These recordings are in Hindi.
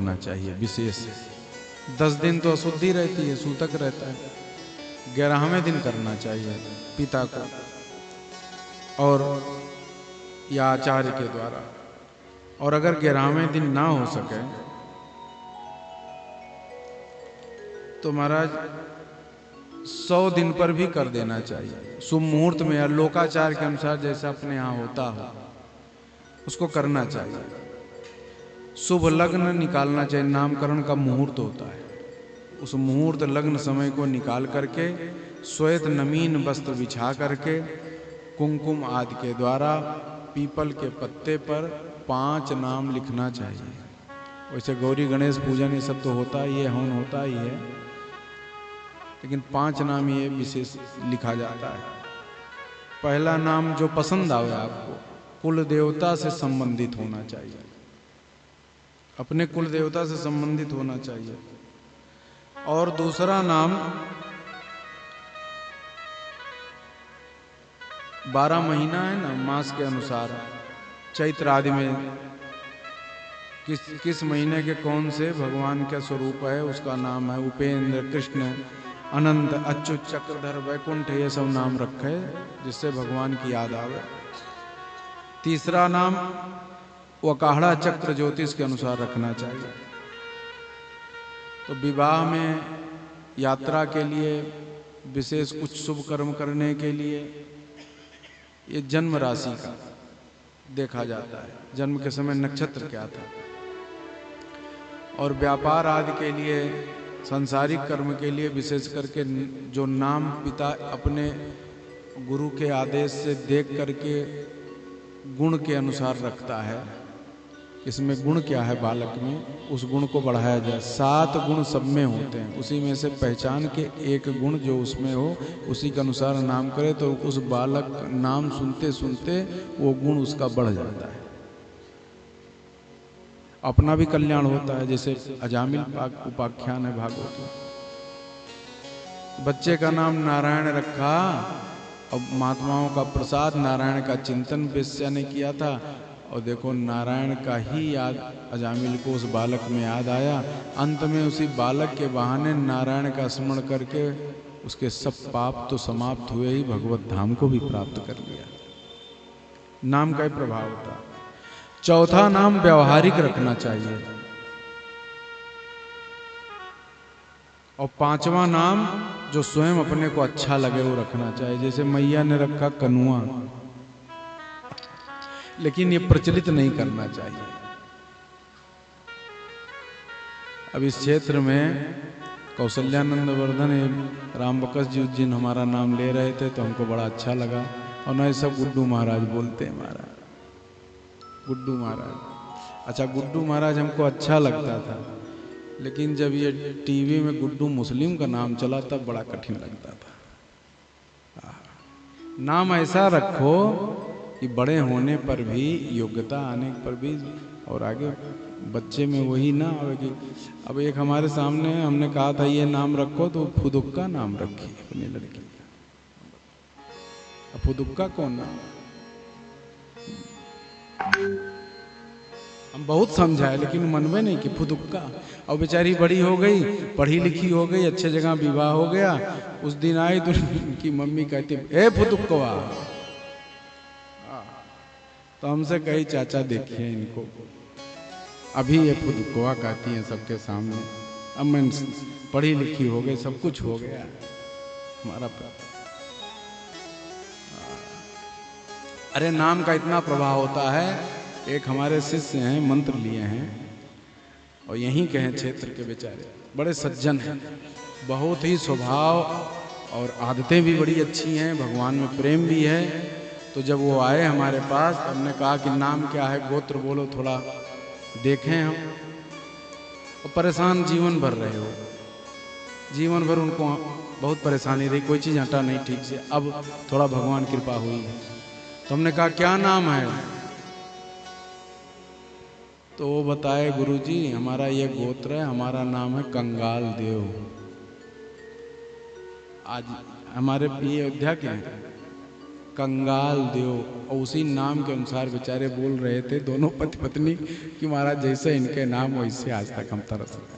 करना चाहिए विशेष। 10 दिन तो अशुद्धि रहती है, सूतक रहता है। 11वें दिन करना चाहिए पिता को और या आचार्य के द्वारा। और अगर 11वें दिन ना हो सके तो महाराज 100 दिन पर भी कर देना चाहिए। शुभ मुहूर्त में या लोकाचार के अनुसार जैसा अपने यहाँ होता हो उसको करना चाहिए। शुभ लग्न निकालना चाहिए, नामकरण का मुहूर्त होता है, उस मुहूर्त लग्न समय को निकाल करके श्वेत नमीन वस्त्र बिछा करके कुमकुम आदि के द्वारा पीपल के पत्ते पर 5 नाम लिखना चाहिए। वैसे गौरी गणेश पूजन ये सब तो होता ही है, हवन होता ही है, लेकिन 5 नाम ये विशेष लिखा जाता है। पहला नाम जो पसंद आवे आपको, कुल देवता से संबंधित होना चाहिए, अपने कुल देवता से संबंधित होना चाहिए। और दूसरा नाम 12 महीना है ना मास के अनुसार, चैत्र आदि में किस महीने के कौन से भगवान का स्वरूप है उसका नाम है। उपेंद्र, कृष्ण, अनंत, अच्युत, चक्रधर, वैकुंठ, ये सब नाम रखे जिससे भगवान की याद आवे। तीसरा नाम वकाहड़ा चक्र ज्योतिष के अनुसार रखना चाहिए। तो विवाह में, यात्रा के लिए, विशेष कुछ शुभ कर्म करने के लिए ये जन्म राशि का देखा जाता है, जन्म के समय नक्षत्र क्या था। और व्यापार आदि के लिए, सांसारिक कर्म के लिए विशेष करके जो नाम पिता अपने गुरु के आदेश से देख करके गुण के अनुसार रखता है, इसमें गुण क्या है बालक में, उस गुण को बढ़ाया जाए। 7 गुण सब में होते हैं, उसी में से पहचान के एक गुण जो उसमें हो उसी के अनुसार नाम करे तो उस बालक नाम सुनते सुनते वो गुण उसका बढ़ जाता है, अपना भी कल्याण होता है। जैसे अजामिल उपाख्यान है भागवत में, बच्चे का नाम नारायण रखा और महात्माओं का प्रसाद, नारायण का चिंतन वेश्या ने किया था और देखो नारायण का ही याद अजामिल को उस बालक में याद आया। अंत में उसी बालक के बहाने नारायण का स्मरण करके उसके सब पाप तो समाप्त हुए ही, भगवत धाम को भी प्राप्त कर लिया। नाम का ही प्रभाव होता है। चौथा नाम व्यवहारिक रखना चाहिए। और 5वां नाम जो स्वयं अपने को अच्छा लगे वो रखना चाहिए। जैसे मैया ने रखा कनुआ, लेकिन ये प्रचलित नहीं करना चाहिए। अब इस क्षेत्र में कौशल्यानंद वर्धन रामबकस जी उस दिन हमारा नाम ले रहे थे तो हमको बड़ा अच्छा लगा। और ना सब गुड्डू महाराज बोलते हैं, महाराज गुड्डू महाराज। अच्छा, गुड्डू महाराज हमको अच्छा लगता था, लेकिन जब ये टीवी में गुड्डू मुस्लिम का नाम चला तब बड़ा कठिन लगता था। नाम ऐसा रखो कि बड़े होने पर भी, योग्यता आने पर भी, और आगे बच्चे में वही ना आवे कि अब एक हमारे सामने हमने कहा था ये नाम रखो तो फुदुक्का नाम रखी अपनी लड़की। अब फुदुक्का कौन नाम, हम बहुत समझाए लेकिन मन में नहीं कि फुदुक्का। और बेचारी बड़ी हो गई, पढ़ी लिखी हो गई, अच्छे जगह विवाह हो गया। उस दिन आई तो उनकी मम्मी कहती ए फुदुक्कवा, तो हमसे कही चाचा देखिए इनको, अभी ये फुदुक्कवा कहती हैं सबके सामने। अब मैं पढ़ी लिखी हो गई, सब कुछ हो गया हमारा। अरे नाम का इतना प्रभाव होता है। एक हमारे शिष्य हैं, मंत्र लिए हैं और यहीं के हैं क्षेत्र के, बेचारे बड़े सज्जन हैं, बहुत ही स्वभाव और आदतें भी बड़ी अच्छी हैं, भगवान में प्रेम भी है। तो जब वो आए हमारे पास, हमने कहा कि नाम क्या है, गोत्र बोलो, थोड़ा देखें हम। और परेशान जीवन भर रहे हो, जीवन भर उनको बहुत परेशानी रही, कोई चीज़ हटा नहीं ठीक से। अब थोड़ा भगवान कृपा हुई है तो हमने कहा क्या नाम है, तो वो बताए गुरुजी हमारा ये गोत्र है, हमारा नाम है कंगाल देव। आज हमारे ये अयोध्या के हैं कंगाल देव, और उसी नाम के अनुसार बेचारे बोल रहे थे दोनों पति पत्नी कि महाराज जैसे इनके नाम वैसे आज तक हम तरस गए।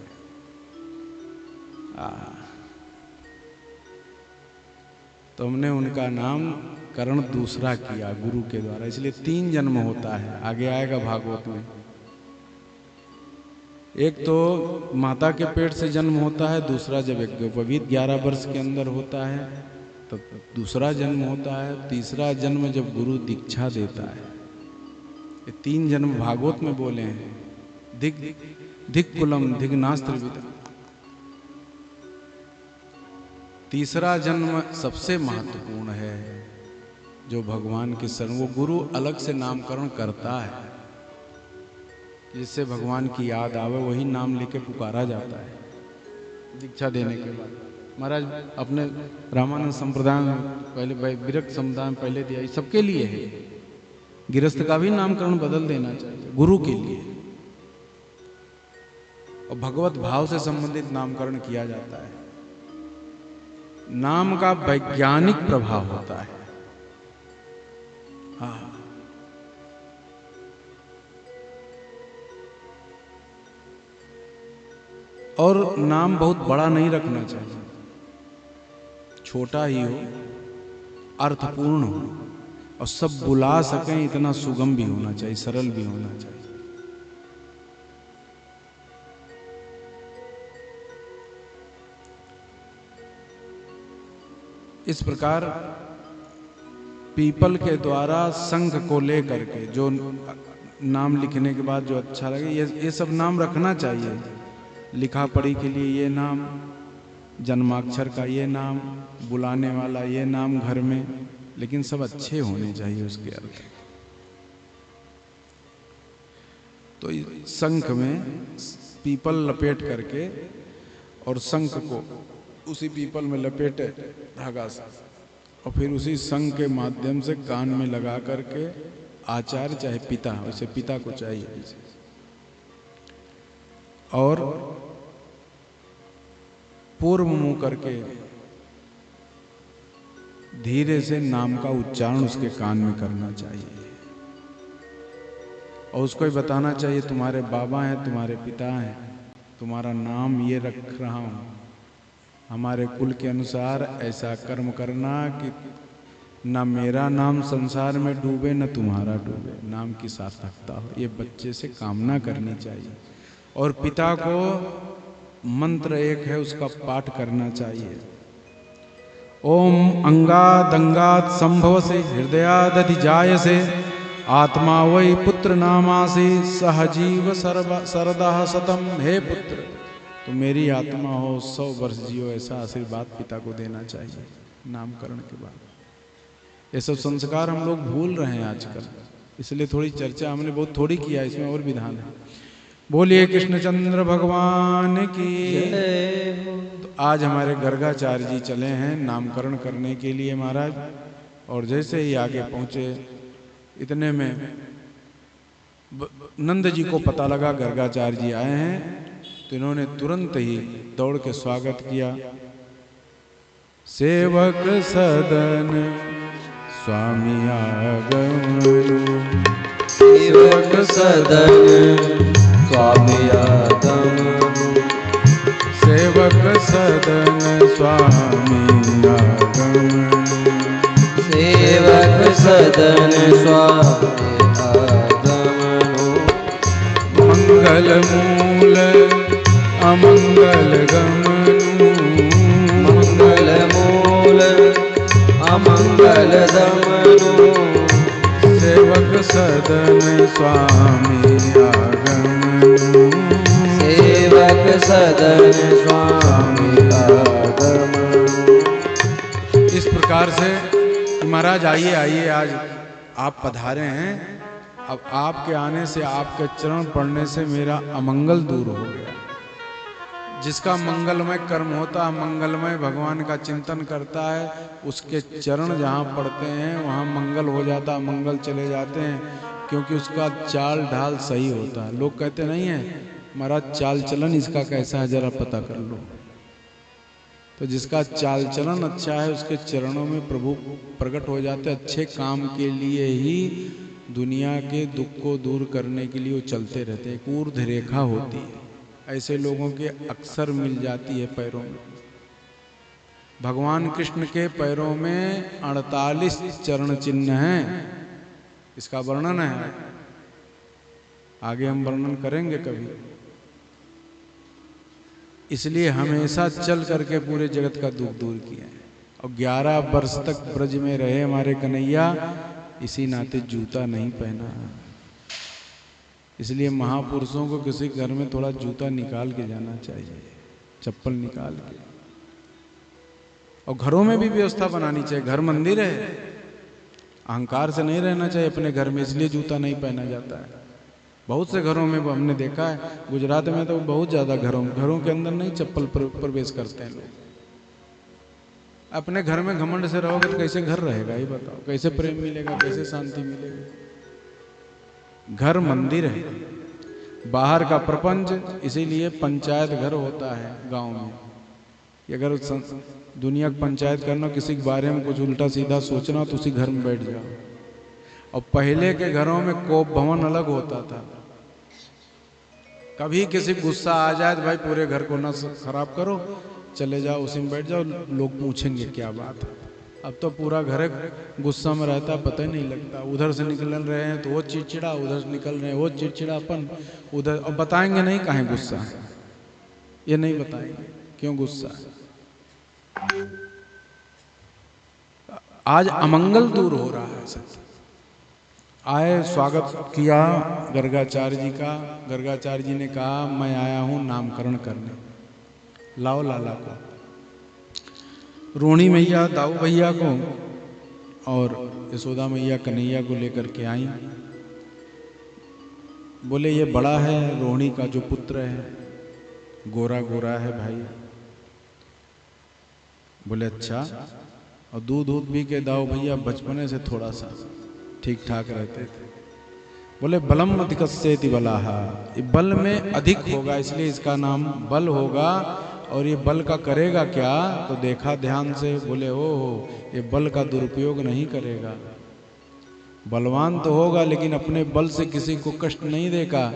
तो हमने उनका नाम करण दूसरा किया गुरु के द्वारा। इसलिए 3 जन्म होता है, आगे आएगा भागवत में। एक तो माता के पेट से जन्म होता है, दूसरा जब यज्ञोपवीत 11 वर्ष के अंदर होता है तब दूसरा जन्म होता है, तीसरा जन्म जब गुरु दीक्षा देता है। ये 3 जन्म भागवत में बोले हैं। धिक कुलम धिग्नास्त्र विदा। तीसरा जन्म सबसे महत्वपूर्ण है, जो भगवान के शरण, वो गुरु अलग से नामकरण करता है जिससे भगवान की याद आवे, वही नाम लेके पुकारा जाता है दीक्षा देने के बाद। महाराज अपने रामानंद संप्रदाय में पहले, विरक्त समुदाय में पहले दिया, सबके लिए है। गृहस्थ का भी नामकरण बदल देना चाहिए गुरु के लिए, और भगवत भाव से संबंधित नामकरण किया जाता है। नाम का वैज्ञानिक प्रभाव होता है। हाँ, और नाम बहुत बड़ा नहीं रखना चाहिए, छोटा ही हो, अर्थपूर्ण हो, और सब बुला सकें इतना सुगम भी होना चाहिए, सरल भी होना चाहिए। इस प्रकार पीपल के द्वारा संघ को लेकर के जो नाम लिखने के बाद जो अच्छा लगे, ये सब नाम रखना चाहिए। लिखा पढ़ी के लिए ये नाम, जन्माक्षर का ये नाम, बुलाने वाला ये नाम घर में, लेकिन सब अच्छे होने चाहिए उसके अर्थ। तो शंख में पीपल लपेट करके और शंख को उसी पीपल में लपेटे धागा से, और फिर उसी शंख के माध्यम से कान में लगा करके आचार्य चाहे पिता, वैसे पिता को चाहिए, और पूर्व मुंह करके धीरे से नाम का उच्चारण उसके कान में करना चाहिए, और उसको ही बताना चाहिए तुम्हारे बाबा हैं, तुम्हारे पिता हैं, तुम्हारा नाम ये रख रहा हूं, हमारे कुल के अनुसार ऐसा कर्म करना कि न मेरा नाम संसार में डूबे न तुम्हारा डूबे, नाम की सार्थकता हो, ये बच्चे से कामना करनी चाहिए। और पिता को मंत्र एक है उसका पाठ करना चाहिए। ओम अंगादंगात संभव से हृदयादधिजाय से आत्मा वै पुत्र नामासी सहजीव सरदा सतम। हे पुत्र, तो मेरी आत्मा हो, 100 वर्ष जियो, ऐसा आशीर्वाद पिता को देना चाहिए नामकरण के बाद। ये सब संस्कार हम लोग भूल रहे हैं आजकल, इसलिए थोड़ी चर्चा हमने बहुत थोड़ी किया, इसमें और विधान है। बोलिए कृष्णचंद्र भगवान की। तो आज हमारे गर्गाचार्य जी चले हैं नामकरण करने के लिए महाराज, और जैसे ही आगे पहुंचे इतने में नंद जी को पता लगा गर्गाचार्य जी आए हैं, तो इन्होंने तुरंत ही दौड़ के स्वागत किया। सेवक सदन स्वामी आगमन, सेवक सदन स्वामी आगमन, सेवक सदन स्वामी आगमन, सेवक सदन स्वामी आगमन। मंगल मूल अमंगल गमनु, मंगल मूल अमंगल दमनु, सेवक सदन स्वामी आगमनु, सेवक सदन स्वामी आगमनु। इस प्रकार से महाराज आइए आइए, आज आप पधारे हैं। अब आपके आने से, आपके चरण पड़ने से मेरा अमंगल दूर हो गया। जिसका मंगलमय कर्म होता है, मंगलमय भगवान का चिंतन करता है, उसके चरण जहाँ पड़ते हैं वहाँ मंगल हो जाता है, मंगल चले जाते हैं, क्योंकि उसका चाल ढाल सही होता है। लोग कहते नहीं है महाराज चाल चलन इसका कैसा है, जरा पता कर लो। तो जिसका चाल चलन अच्छा है उसके चरणों में प्रभु प्रकट हो जाते। अच्छे काम के लिए ही दुनिया के दुख को दूर करने के लिए वो चलते रहते हैं। एक ऊर्ध रेखा होती है, ऐसे लोगों के अक्सर मिल जाती है पैरों में। भगवान कृष्ण के पैरों में 48 चरण चिन्ह हैं, इसका वर्णन है, आगे हम वर्णन करेंगे कभी। इसलिए हमेशा चल करके पूरे जगत का दुख दूर किया है। और 11 वर्ष तक ब्रज में रहे हमारे कन्हैया, इसी नाते जूता नहीं पहना। इसलिए महापुरुषों को किसी घर में थोड़ा जूता निकाल के जाना चाहिए, चप्पल निकाल के। और घरों में भी व्यवस्था बनानी चाहिए। घर मंदिर है, अहंकार से नहीं रहना चाहिए अपने घर में, इसलिए जूता नहीं पहना जाता है। बहुत से घरों में हमने देखा है, गुजरात में तो बहुत ज्यादा घरों के अंदर नहीं चप्पल प्रवेश करते हैं लोग। अपने घर में घमंड से रहोगे तो कैसे घर रहेगा, ये बताओ, कैसे प्रेम मिलेगा, कैसे शांति मिलेगी। घर मंदिर है, बाहर का प्रपंच। इसीलिए पंचायत घर होता है गांव में। अगर दुनिया की पंचायत करना, किसी के बारे में कुछ उल्टा सीधा सोचना, तो उसी घर में बैठ जाओ। और पहले के घरों में कोप भवन अलग होता था। कभी किसी गुस्सा आ जाए तो भाई पूरे घर को ना खराब करो, चले जाओ, उसी में बैठ जाओ, लोग पूछेंगे क्या बात है। अब तो पूरा घर गुस्सा में रहता, पता ही नहीं लगता। उधर से निकल रहे हैं तो वो चिड़चिड़ा, उधर से निकल रहे हैं वो चिड़चिड़ापन, उधर। और बताएंगे नहीं कहाँ गुस्सा है, ये नहीं बताएंगे क्यों गुस्सा है। आज अमंगल दूर हो रहा है सब। आए, स्वागत किया गर्गाचार्य जी का। गर्गाचार्य जी ने कहा मैं आया हूं नामकरण करने, लाओ लाला को। रोहिणी मैया दाऊ भैया को और यशोदा मैया कन्हैया को लेकर के आई। बोले ये बड़ा है, रोहिणी का जो पुत्र है, गोरा गोरा है भाई। बोले अच्छा। और दूध भी के दाऊ भैया बचपने से थोड़ा सा ठीक ठाक रहते थे। बोले बलम अधिकस्येति बलाहा, ये बल में अधिक होगा इसलिए इसका नाम बल होगा। और ये बल का करेगा क्या, तो देखा ध्यान से। बोले ओ ये बल का दुरुपयोग नहीं करेगा, बलवान तो होगा लेकिन अपने बल से किसी को कष्ट नहीं देगा,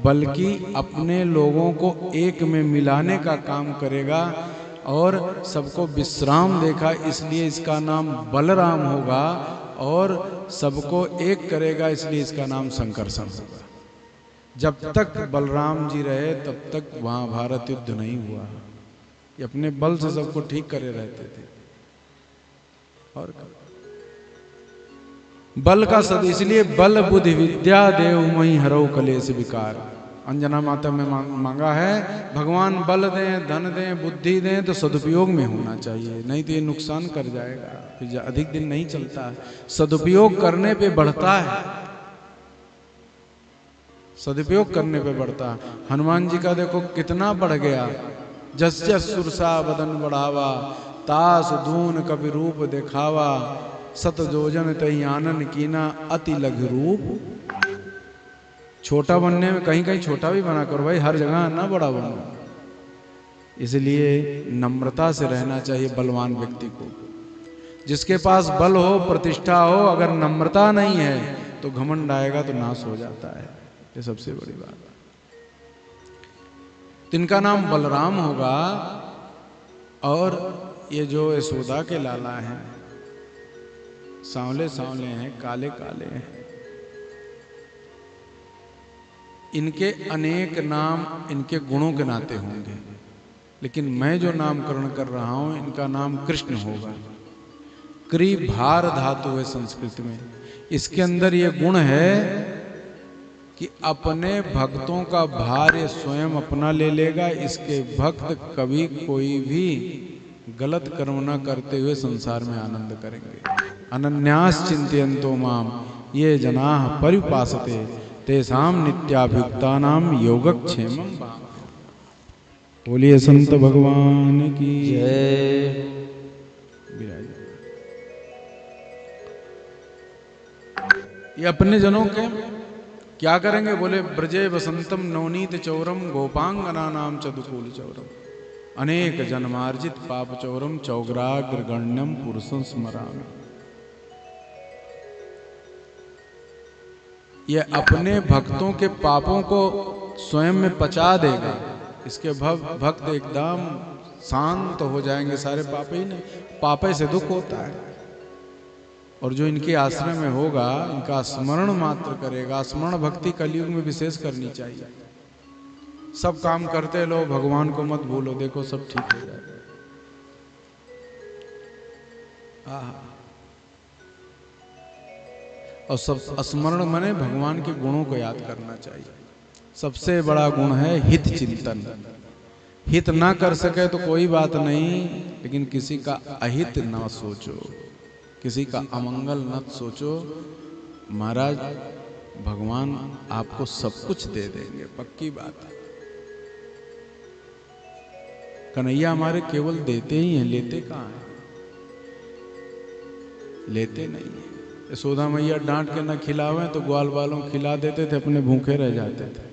बल्कि अपने लोगों को एक में मिलाने का काम करेगा और सबको विश्राम देखा, इसलिए इसका नाम बलराम होगा। और सबको एक करेगा, इसलिए इसका नाम संकर्षण होगा। जब तक बलराम जी रहे तब तक वहां भारत युद्ध नहीं हुआ। ये अपने बल से सबको ठीक करे रहते थे। और बल का सद, इसलिए बल बुद्धि विद्या देव मई हरौ कलेश विकार। अंजना माता में मांगा है भगवान बल दें, धन दें, बुद्धि दें, तो सदुपयोग में होना चाहिए, नहीं तो ये नुकसान कर जाएगा, फिर अधिक दिन नहीं चलता है। सदुपयोग करने पे बढ़ता है, सदुपयोग करने पे बढ़ता है। हनुमान जी का देखो कितना बढ़ गया। जस जस सुरसा बदन बढ़ावा, तास दून कवि रूप दिखावा, सत जोजन तई आनन कीना अति लघु रूप। छोटा बनने में कहीं कहीं छोटा भी बना करो भाई, हर जगह ना बड़ा बनो। इसलिए नम्रता से रहना चाहिए बलवान व्यक्ति को। जिसके पास बल हो, प्रतिष्ठा हो, अगर नम्रता नहीं है तो घमंड आएगा तो नाश हो जाता है। ये सबसे बड़ी बात है। तिनका नाम बलराम होगा। और ये जो यशोदा के लाला हैं, सांवले सांवले हैं, काले काले हैं, इनके अनेक नाम इनके गुणों के नाते होंगे, लेकिन मैं जो नामकरण कर रहा हूं इनका नाम कृष्ण होगा। क्री भार धातु है संस्कृत में। इसके अंदर ये गुण है कि अपने भक्तों का भार ये स्वयं अपना ले लेगा। इसके भक्त कभी कोई भी गलत कर्म न करते हुए संसार में आनंद करेंगे। अनन्यास चिंतयन्तो माम ये जनाः परिपासते तेषां नित्याभियुक्तानां योगक्षेमं। बोलिए संत भगवान की जय। ये अपने जनों के क्या करेंगे? बोले ब्रजे वसंतम नवनीत चौरम गोपांगना नाम चदुकूल चौरम। अनेक जन्मार्जित पाप चौरम चौग्राग्र गण्यम पुरुषं स्मरामि। ये अपने भक्तों के पापों को स्वयं में पचा देगा। इसके भक्त एकदम शांत हो जाएंगे। सारे पापे ही नहीं, पापे से दुख होता है। और जो इनके आश्रय में होगा, इनका स्मरण मात्र करेगा। स्मरण भक्ति कलयुग में विशेष करनी चाहिए। सब काम करते लो, भगवान को मत भूलो, देखो सब ठीक हो जाएगा। और सब स्मरण माने भगवान के गुणों को याद करना चाहिए। सबसे बड़ा गुण है हित चिंतन। हित ना कर सके तो कोई बात नहीं, लेकिन किसी का अहित ना सोचो, किसी का अमंगल न सोचो। महाराज भगवान आपको सब कुछ दे देंगे, पक्की बात है। कन्हैया हमारे केवल देते ही हैं, लेते कहाँ हैं? लेते नहीं है। यशोदा मैया डांट के न खिलावे तो ग्वाल वालों खिला देते थे, अपने भूखे रह जाते थे।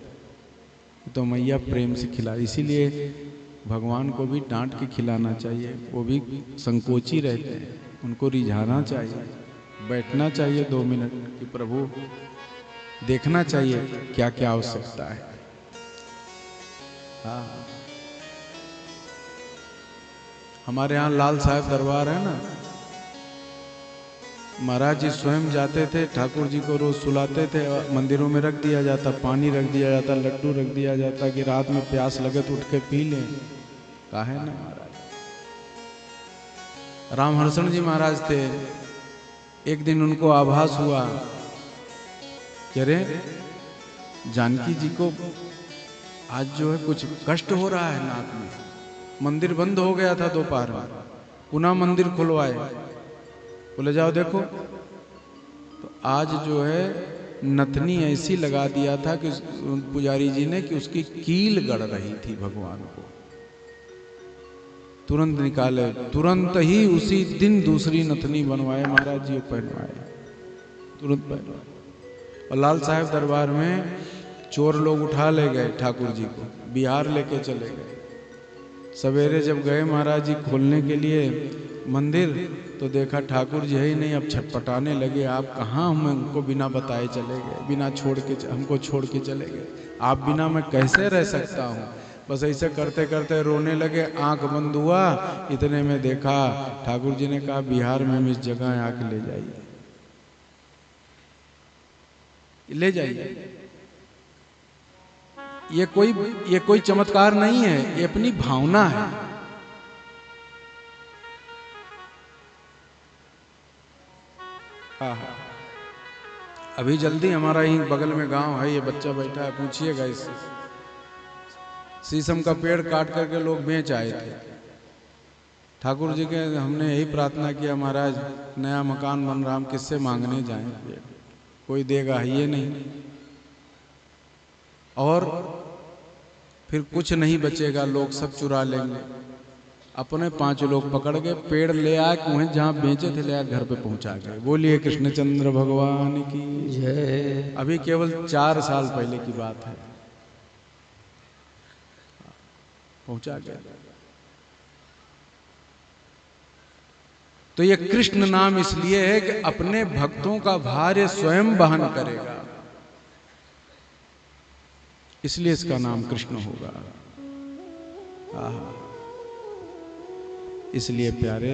तो मैया प्रेम से खिला, इसीलिए भगवान को भी डांट के खिलाना चाहिए। वो भी संकोची रहते हैं, उनको रिझाना चाहिए, बैठना चाहिए 2 मिनट कि प्रभु देखना चाहिए क्या क्या आवश्यकता है। हाँ, हमारे यहाँ लाल साहब दरबार है ना, महाराज जी स्वयं जाते थे, ठाकुर जी को रोज सुलाते थे, मंदिरों में रख दिया जाता, पानी रख दिया जाता, लड्डू रख दिया जाता कि रात में प्यास लगे तो उठ के पी लें। काहे ना महाराज। रामहर्षण जी महाराज थे, एक दिन उनको आभास हुआ कि अरे जानकी जी को आज जो है कुछ कष्ट हो रहा है नाक में। मंदिर बंद हो गया था दोपहर में, पुनः मंदिर खुलवाए, बोले जाओ देखो। तो आज जो है नथनी ऐसी लगा दिया था कि पुजारी जी ने कि उसकी कील गड़ रही थी भगवान को। तुरंत निकाले, तुरंत ही उसी दिन दूसरी नथनी बनवाए, महाराज जी पहनवाए, तुरंत पहनवाए। और लाल साहब दरबार में चोर लोग उठा ले गए ठाकुर जी को, बिहार लेके चले गए। सवेरे जब गए महाराज जी खोलने के लिए मंदिर, तो देखा ठाकुर जी है ही नहीं। अब छटपटाने लगे, आप कहाँ हमको बिना बताए चले गए, बिना छोड़ के हमको छोड़ के चले गए, आप बिना मैं कैसे रह सकता हूँ। बस ऐसे करते करते रोने लगे, आंख बंद हुआ, इतने में देखा ठाकुर जी ने कहा बिहार में हम इस जगह आके ले जाइए, ले जाइए। ये कोई चमत्कार नहीं है, ये अपनी भावना है। अभी जल्दी हमारा ही बगल में गांव है, ये बच्चा बैठा है, पूछिएगा इससे। शीशम का पेड़ काट करके लोग बेच आए थे। ठाकुर जी के हमने यही प्रार्थना किया, महाराज नया मकान बन रहा, हम किससे मांगने जाएं, कोई देगा ये नहीं। और फिर कुछ नहीं बचेगा, लोग सब चुरा लेंगे। अपने 5 लोग पकड़ के पेड़ ले आए, कुएं जहाँ बेचे थे ले आए, घर पे पहुंचा गए। बोलिए कृष्णचंद्र भगवान की जय। अभी केवल 4 साल पहले की बात है, पहुंचा गया। तो ये कृष्ण नाम इसलिए है कि अपने भक्तों का भार ये स्वयं वहन करेगा, इसलिए इसका नाम कृष्ण होगा। इसलिए प्यारे